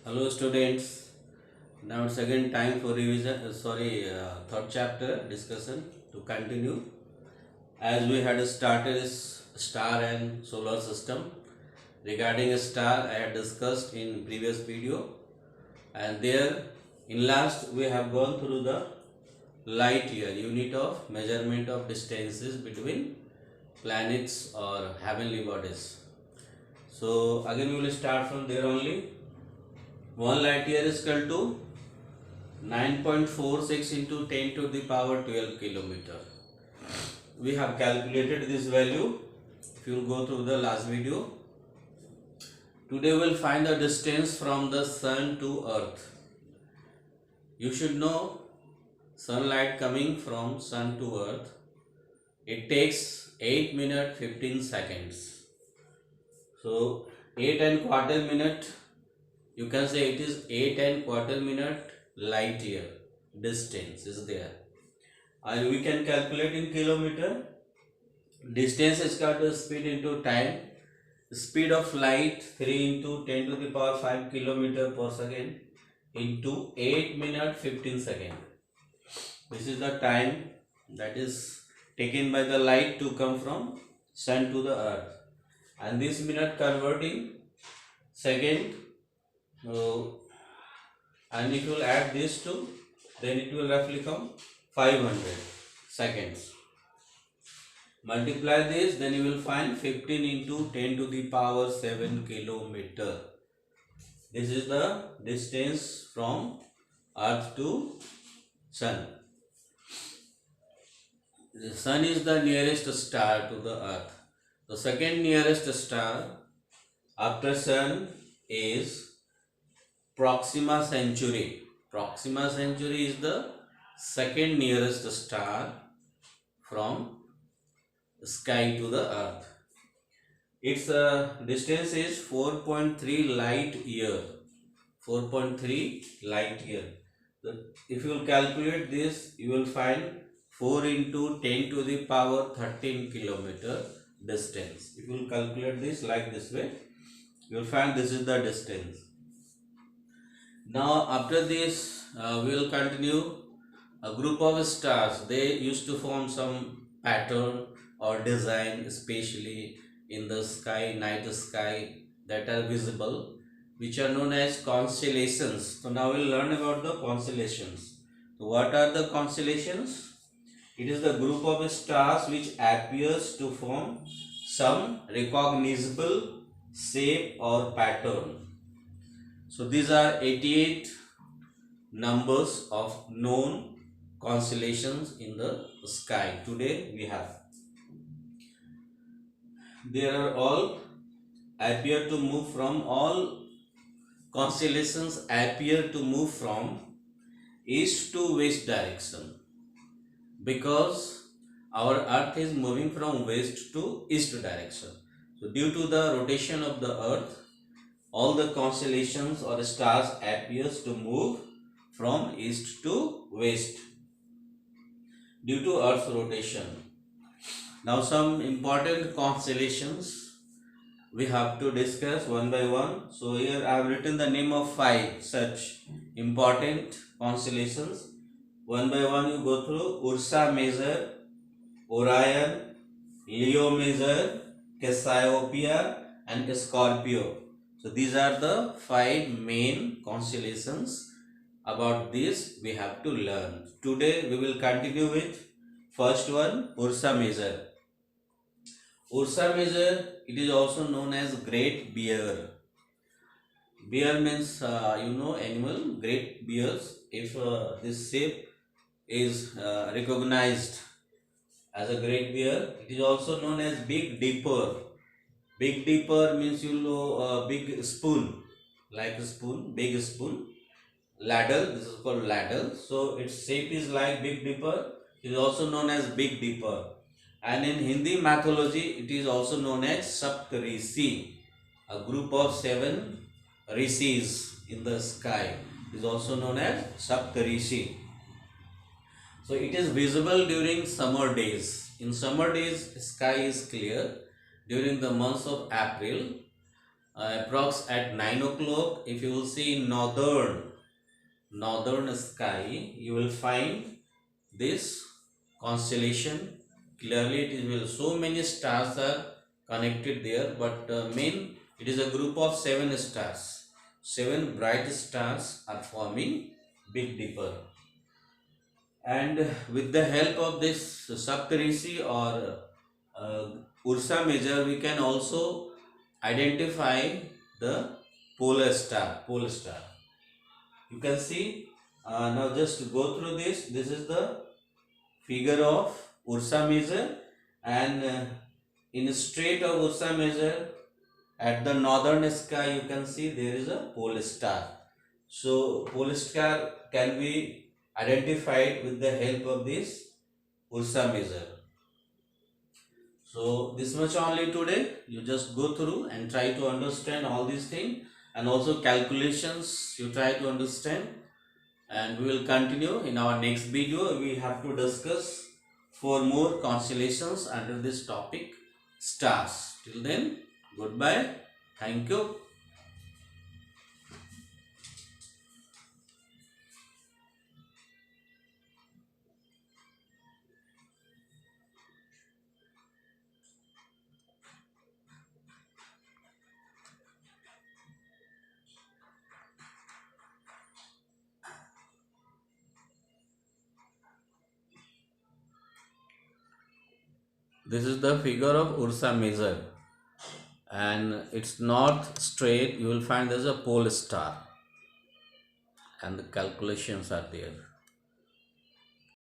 Hello students. Now it's again time for revision. Third chapter discussion to continue. As we had started star and solar system. Regarding a star, I had discussed in previous video, and there in last we have gone through the light year, unit of measurement of distances between planets or heavenly bodies. So again we will start from there only. 1 light year is equal to 9.46 into 10 to the power 12 kilometer. We have calculated this value. If you will go through the last video. Today we will find the distance from the sun to earth. You should know sunlight coming from sun to earth. It takes 8 minutes 15 seconds. So 8 and quarter minute, you can say it is 8 and quarter minute light year distance is there, and we can calculate in kilometer. Distance is equal to speed into time. Speed of light 3 into 10 to the power 5 kilometer per second into 8 minute 15 second. This is the time that is taken by the light to come from sun to the earth, and this minute converting second. And if you will add this to, then it will roughly come 500 seconds. Multiply this, then you will find 15 into 10 to the power 7 kilometer. This is the distance from earth to sun. The sun is the nearest star to the earth. The second nearest star after sun is Proxima Centauri. Proxima Centauri is the second nearest star from sky to the earth. Its distance is 4.3 light year. 4.3 light year. If you will calculate this, you will find 4 into 10 to the power 13 kilometer distance. If you will calculate this like this way, you will find this is the distance. Now after this we will continue. A group of stars, they used to form some pattern or design, especially in the sky, night sky, that are visible, which are known as constellations. So now we will learn about the constellations. So what are the constellations? It is the group of stars which appears to form some recognizable shape or pattern. So these are 88 numbers of known constellations in the sky. Today we have. They are all appear to move from constellations appear to move from east to west direction, because our earth is moving from west to east direction. So due to the rotation of the earth, all the constellations or stars appears to move from east to west due to earth's rotation. Now some important constellations we have to discuss one by one. So here I have written the name of 5 such important constellations. One by one you go through. Ursa Major, Orion, Leo Major, Cassiopeia and Scorpio. So these are the 5 main constellations. About this we have to learn. Today we will continue with first one, Ursa Major. Ursa Major, it is also known as Great Bear. Bear means animal, great bears. If this shape is recognized as a great bear, it is also known as Big Dipper. Big Dipper means big spoon, like a spoon, big spoon. Ladle, this is called ladle. So its shape is like Big Dipper. It is also known as Big Dipper. And in Hindi mythology, it is also known as Saptarishi, a group of 7 rishis in the sky. It is also known as Saptarishi. So it is visible during summer days. In summer days, sky is clear. During the months of April, approx at 9 o'clock. If you will see northern sky, you will find this constellation. Clearly it is will so many stars are connected there, but main it is a group of 7 stars. 7 bright stars are forming Big Dipper, and with the help of this Saptarishi or uh, Ursa Major, we can also identify the polar star. You can see, now just go through this. This is the figure of Ursa Major, and in straight of Ursa Major, at the northern sky, you can see there is a pole star. So pole star can be identified with the help of this Ursa Major. So this much only today. You just go through and try to understand all these things, and also calculations you try to understand, and we will continue in our next video. We have to discuss 4 more constellations under this topic, stars. Till then, goodbye. Thank you. This is the figure of Ursa Major, and it's north straight. You will find there's a pole star, and the calculations are there.